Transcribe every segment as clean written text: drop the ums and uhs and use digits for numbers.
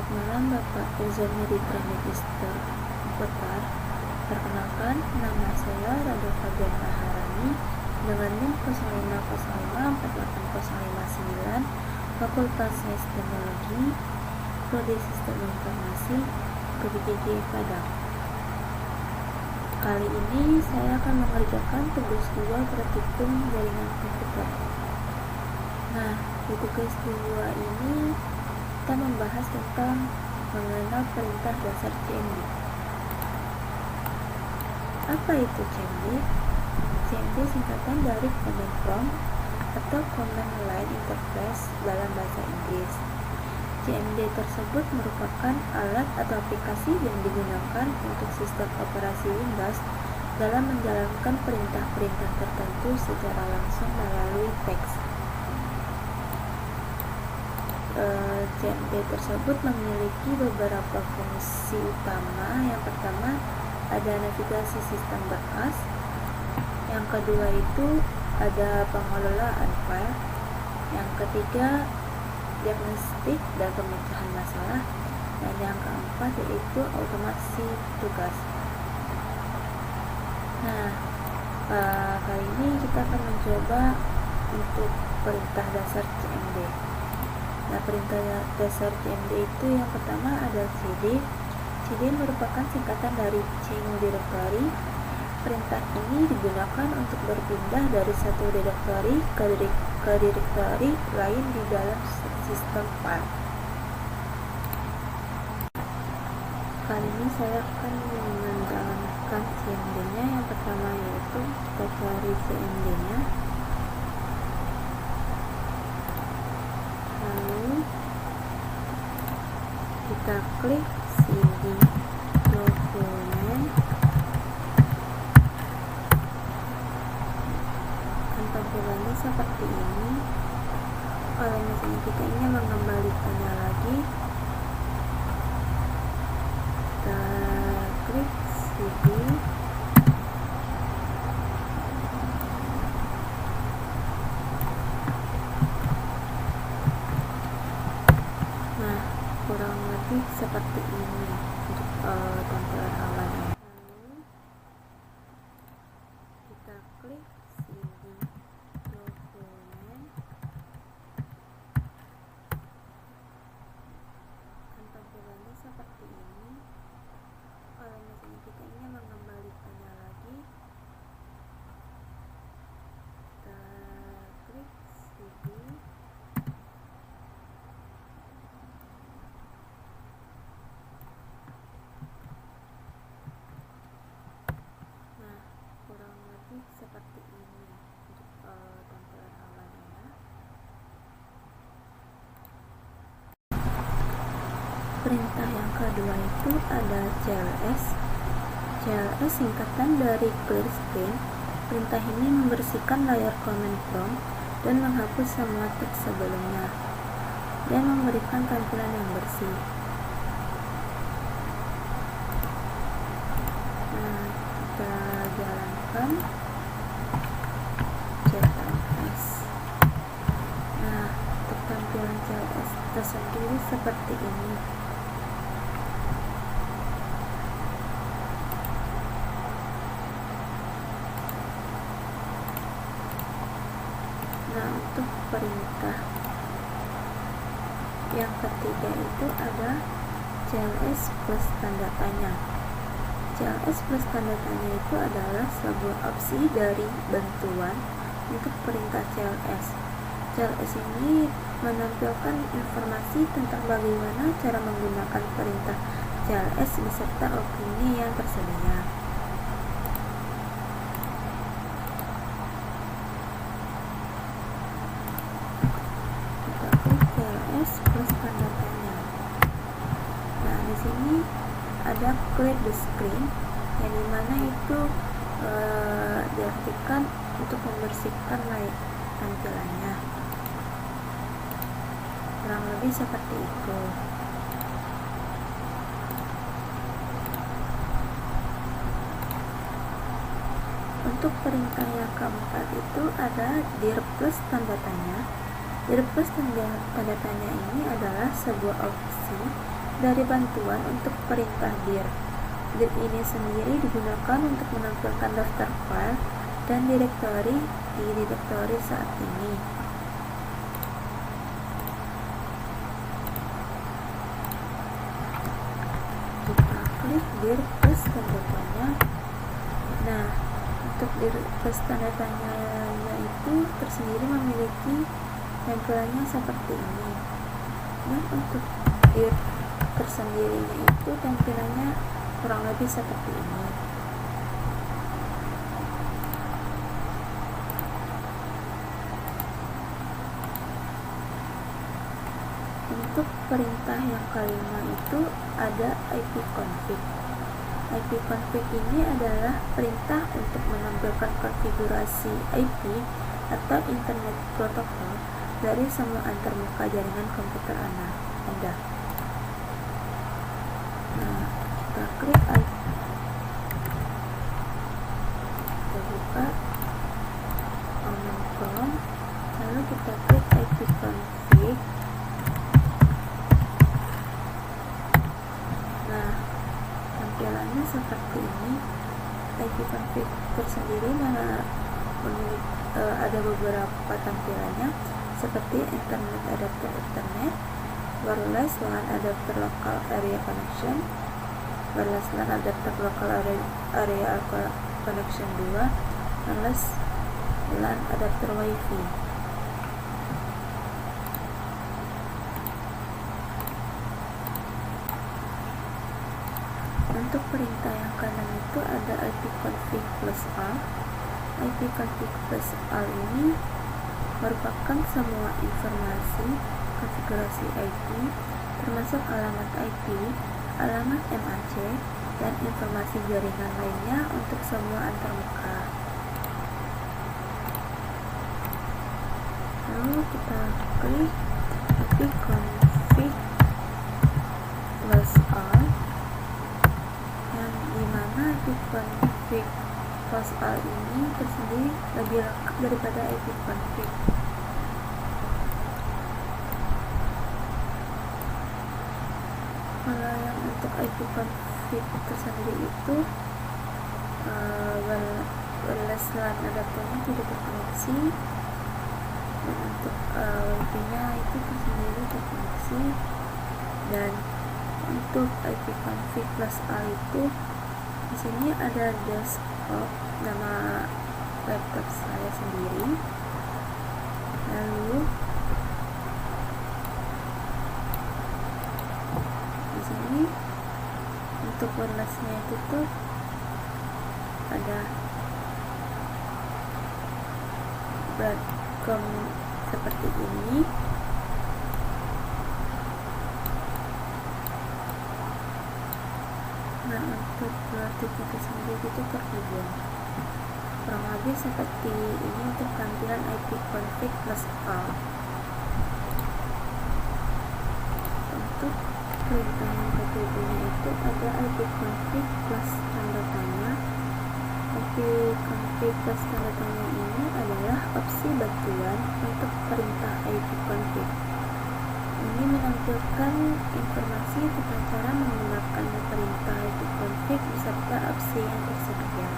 Selamat malam Bapak Mitra Magister Kotar. Perkenalkan, nama saya Rado Fabian Maharani dengan NIM 05054859, Fakultas Sains Teknologi, Prodi Sistem Informasi, PBKJ Padang. Kali ini saya akan mengerjakan tugas 2 praktikum jaringan komputer. Nah, di tugas 2 ini kita membahas tentang mengenal perintah dasar CMD. Apa itu CMD? CMD singkatan dari Command Prompt atau Command Line Interface dalam bahasa Inggris. CMD tersebut merupakan alat atau aplikasi yang digunakan untuk sistem operasi Windows dalam menjalankan perintah-perintah tertentu secara langsung melalui teks. CMD tersebut memiliki beberapa fungsi utama. Yang pertama, ada navigasi sistem beras. Yang kedua itu ada pengelolaan file. Yang ketiga, diagnostik dan pemecahan masalah. Dan yang keempat yaitu otomasi tugas. Nah, kali ini kita akan mencoba untuk perintah dasar CMD. Nah, perintah dasar CMD itu yang pertama ada CD. CD merupakan singkatan dari change directory. Perintah ini digunakan untuk berpindah dari satu directory ke directory lain di dalam sistem file. Kali ini saya akan menggunakan CMD-nya. Yang pertama yaitu kita cari CMD-nya. Kita klik CD dokumen, dan tampilannya seperti ini. Kalau misalnya kita ingin mengembalikannya lagi, kita klik CD, kurang lebih seperti ini untuk tampilan awalnya. Lalu kita klik CD dokumen, dan tampilannya seperti ini. Kalau misalnya kita ingin mengembalikannya lagi, kita klik CD, seperti ini untuk tampilan awalnya. Perintah yang kedua itu ada CLS. CLS singkatan dari clear screen. Perintah ini membersihkan layar command prompt dan menghapus semua teks sebelumnya dan memberikan tampilan yang bersih. Nah, kita jalankan CLS. Nah, untuk tampilan CLS tersendiri seperti ini. Nah, untuk perintah yang ketiga itu ada CLS plus tanda tanya. CLS plus tanda tanya itu adalah sebuah opsi dari bantuan untuk perintah CLS. CLS ini menampilkan informasi tentang bagaimana cara menggunakan perintah CLS beserta opini yang tersedia. Kita klik CLS plus tanda tanya. Nah, di sini ada clear the screen, yang dimana itu diartikan untuk membersihkan tampilannya. Kurang lebih seperti itu. Untuk perintah yang keempat itu ada dir plus tanda tanya. Dir plus tanda tanya ini adalah sebuah opsi dari bantuan untuk perintah dir. Dir ini sendiri digunakan untuk menampilkan daftar file dan direktori di direktori saat ini. Kita klik dir plus tanda tanya. Nah, untuk dir plus tanda tanya itu tersendiri memiliki tampilannya seperti ini. Dan untuk dir tersendirinya itu tampilannya kurang lebih seperti ini. Untuk perintah yang kelima itu ada ipconfig. ipconfig ini adalah perintah untuk menampilkan konfigurasi IP atau internet protokol dari semua antarmuka jaringan komputer Anda. Nah, kita klik IP. Kita buka Open Chrome, lalu kita klik ipconfig. Nah, tampilannya seperti ini. ipconfig tersendiri ada beberapa tampilannya seperti internet adapter internet, wireless LAN adapter local area connection, wireless LAN adapter local area connection 2, wireless LAN adapter wifi. Untuk perintah yang kanan itu ada ipconfig plus A. ipconfig plus A ini merupakan semua informasi konfigurasi IP, termasuk alamat IP, alamat MAC, dan informasi jaringan lainnya untuk semua antarmuka. Lalu kita klik ipconfig plus A, yang dimana ipconfig plus A ini tersendiri lebih lengkap daripada ipconfig. Kalau yang untuk ipconfig tersendiri itu wireless LAN adapternya tidak terkoneksi, dan untuk wifi-nya itu tersendiri terkoneksi. Dan untuk ipconfig plus A itu di sini ada desktop, nama laptop saya sendiri. Lalu di sini untuk wirelessnya itu tuh ada Broadcom seperti ini. Nah, untuk Bluetooth itu sendiri itu terhubung. Kurang lebih seperti ini untuk tampilan ipconfig plus A. Untuk perintah yang ketiganya itu ada ipconfig plus tanda tanya. ipconfig plus tanda tanya ini adalah opsi bantuan untuk perintah ipconfig. Ini menampilkan informasi tentang cara menggunakan perintah ipconfig beserta opsi yang tersedia.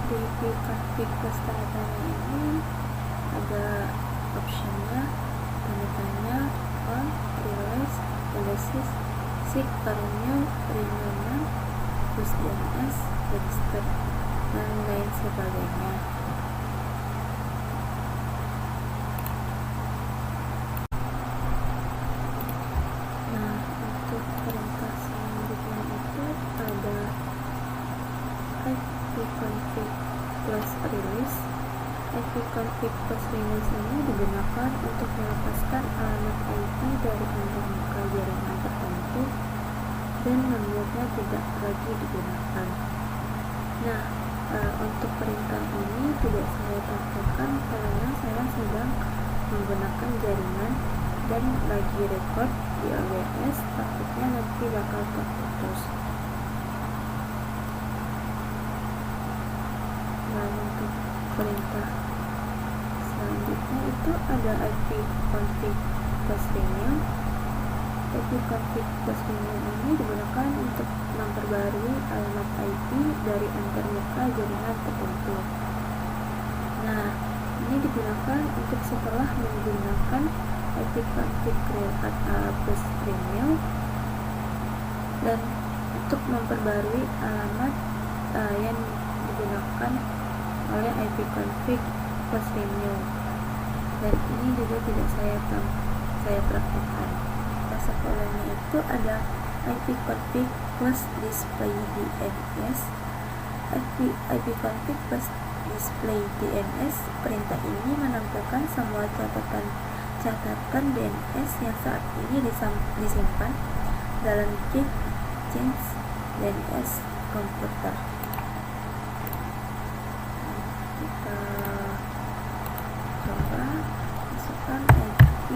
Di ipconfig plus tanda tanya ini ada optionnya tanda tanya, on, release, releases, seek, renew, push DNS, register, dan lain sebagainya. Nah, untuk perintah selanjutnya itu ada ipconfig plus release. ipconfig plus release ini digunakan untuk melepaskan alamat IP dari antarmuka jaringan tertentu dan membuatnya tidak lagi digunakan. Nah, untuk perintah ini tidak saya tampilkan karena saya sedang menggunakan jaringan dan lagi record di OBS, takutnya nanti bakal terputus. Nah, untuk perintah selanjutnya itu ada ipconfig plus renew. ipconfig plus renew ini digunakan untuk memperbarui alamat IP dari antarmuka jaringan tertentu. Nah, ini digunakan untuk setelah menggunakan ipconfig plus renew dan untuk memperbarui alamat yang digunakan oleh ipconfig plus renew, dan ini juga tidak saya praktekkan. Protokolnya itu ada ipconfig plus display DNS. ipconfig plus display DNS, perintah ini menampilkan semua catatan DNS yang saat ini disimpan dalam kit change DNS komputer. Kita coba masukkan IP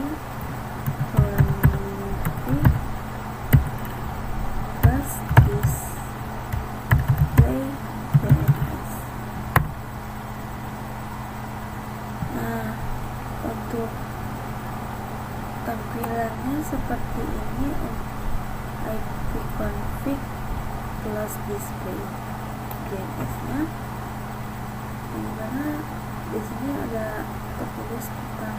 plus display DNS. Nah, untuk tampilannya seperti ini ipconfig plus display DNS-nya, dimana di sini ada tertulis tentang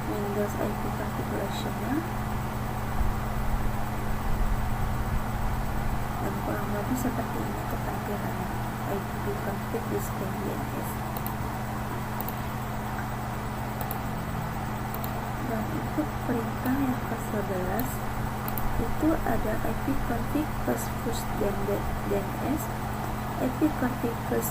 Windows IP configuration-nya, dan kurang lebih seperti ini tampilannya ipconfig display DNS. Dan untuk perintah yang ke-11 itu ada ipconfig plus push DNS. ipconfig plus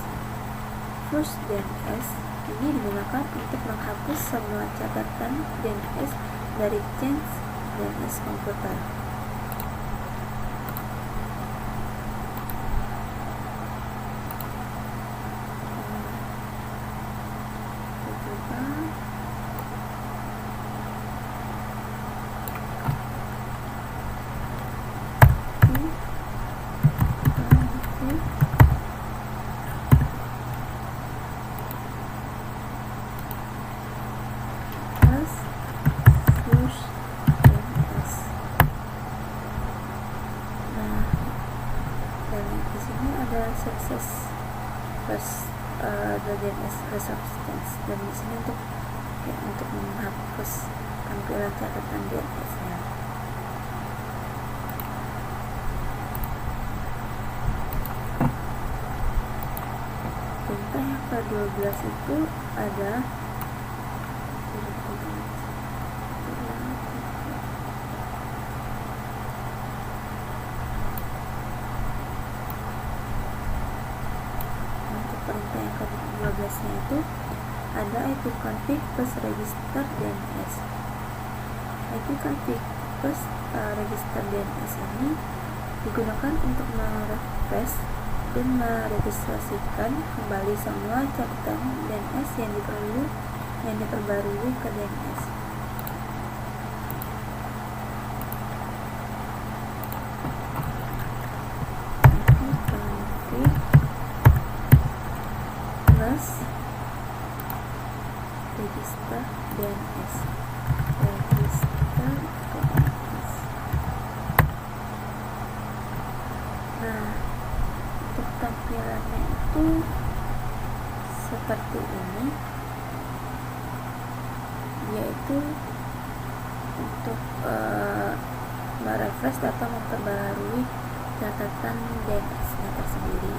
push DNS ini digunakan untuk menghapus semua catatan DNS dari change DNS komputer. Success plus DNS resubstance, dan di sini untuk menghapus tampilan catatan DNS-nya. Perintah yang ke-12 itu ada perintah yang ke-12 nya itu ada ipconfig plus register DNS. ipconfig plus register DNS ini digunakan untuk merefresh dan meregistrasikan kembali semua catatan DNS yang diperbarui ke DNS. Register DNS. Nah, untuk tampilannya itu seperti ini, yaitu untuk merefresh atau memperbarui catatan DNS-nya tersendiri.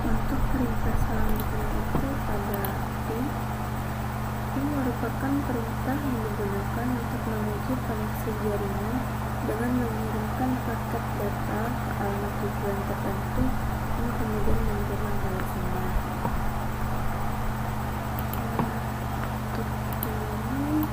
Untuk perintah selanjutnya itu ada ping. Ping merupakan perintah yang digunakan untuk menguji koneksi jaringan dengan mengirimkan paket data ke alamat tujuan tertentu dan kemudian menerima balasannya. Untuk ini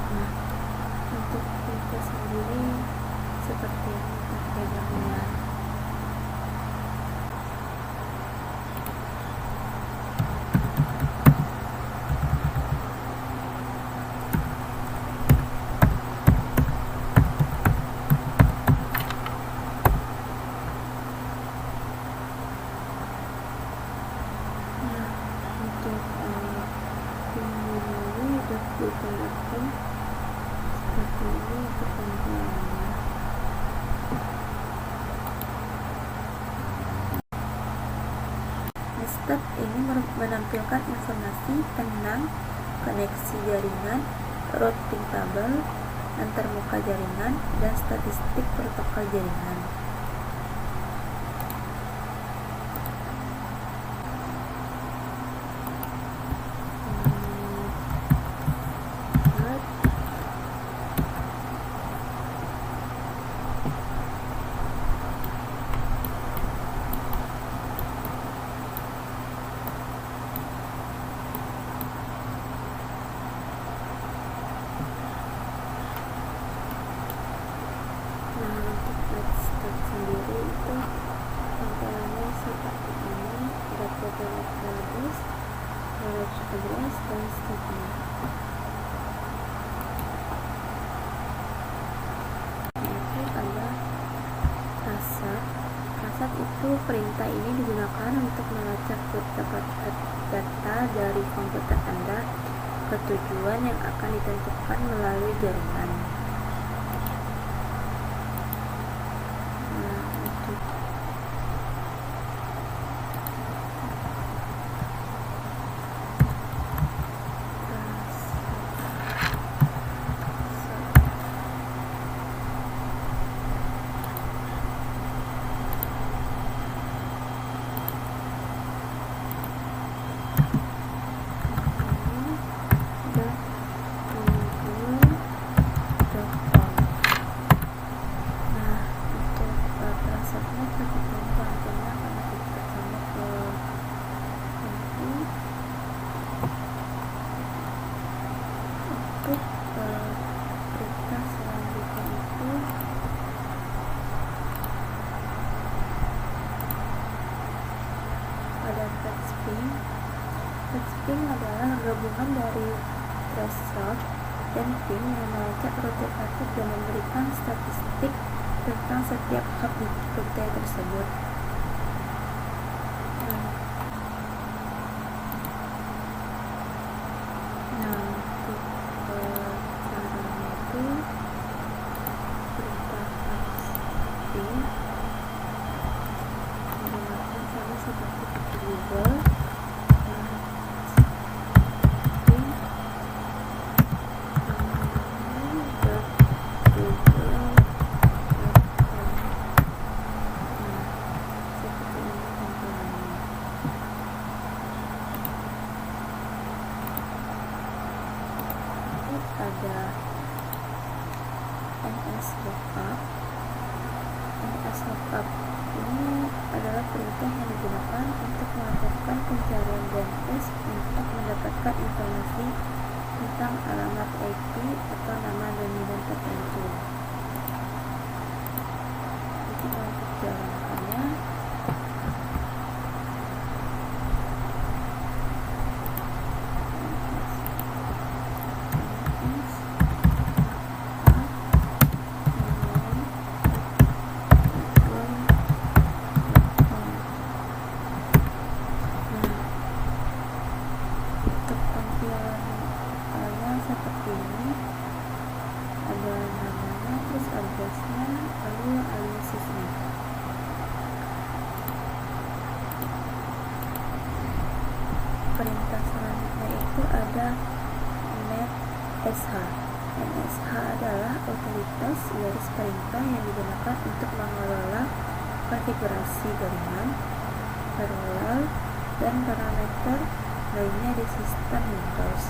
Nah, untuk printah sendiri seperti ini tampilannya. Digunakan seperti ini untuk tampilannya. Step ini menampilkan informasi tentang koneksi jaringan, routing tabel, antarmuka jaringan, dan statistik protokol jaringan. Sendiri itu tampilannya seperti ini, dapat address, address, dan seterusnya. Itu ada kasat itu perintah ini digunakan untuk melacak data dari komputer Anda ke tujuan yang akan ditentukan melalui jaringan. Perintah selanjutnya itu ada fetch-ping. Fetch-ping adalah gabungan dari threshold dan ping yang melacak rute paket dan memberikan statistik tentang setiap hub di rute tersebut. Menggunakan sama seperti Google, ada NS lookup ini adalah perintah yang digunakan untuk melakukan pencarian database untuk mendapatkan informasi tentang alamat IP atau nama dominan tertentu. Jadi untuk jalankannya seperti ini, ada namanya, terus addressnya, lalu aliasnya. Perintah selanjutnya itu ada NSH. NSH adalah otoritas garis perintah yang digunakan untuk mengelola konfigurasi jaringan, paralel, dan parameter lainnya di sistem Windows.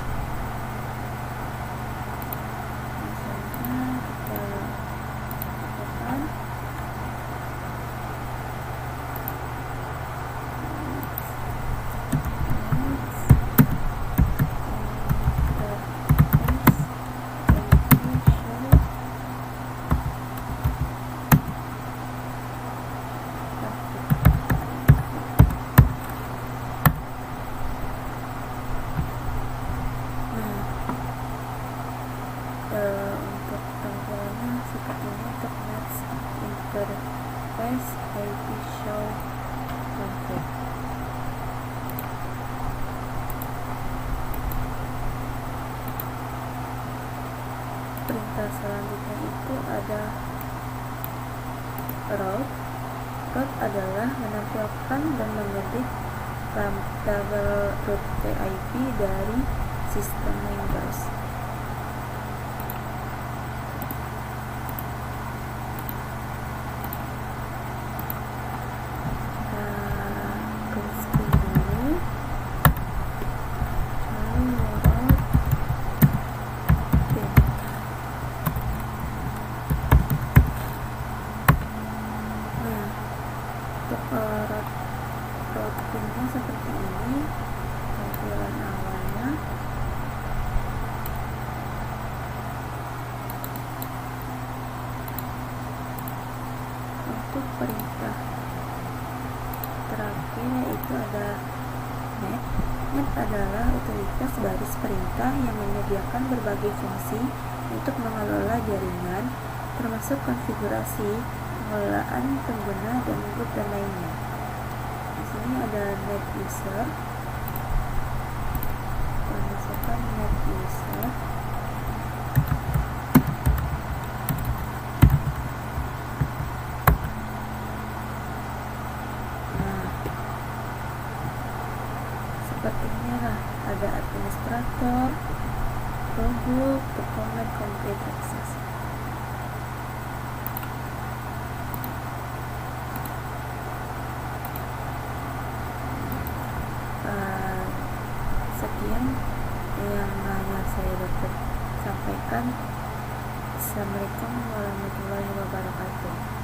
selanjutnya itu ada route. Route adalah menampilkan dan mengedit tabel route VIP dari sistem Windows. Routingnya seperti ini tampilan awalnya. Untuk perintah terakhir yaitu ada net. Net adalah utilitas baris perintah yang menyediakan berbagai fungsi untuk mengelola jaringan, termasuk konfigurasi, pengelolaan pengguna, dan grup dan lainnya. Di sini ada net user. Kita masukkan net user. Nah, seperti ini lah, ada administrator, rulebook, document, complete access. Sekian yang hanya saya dapat sampaikan. Assalamualaikum warahmatullahi wabarakatuh.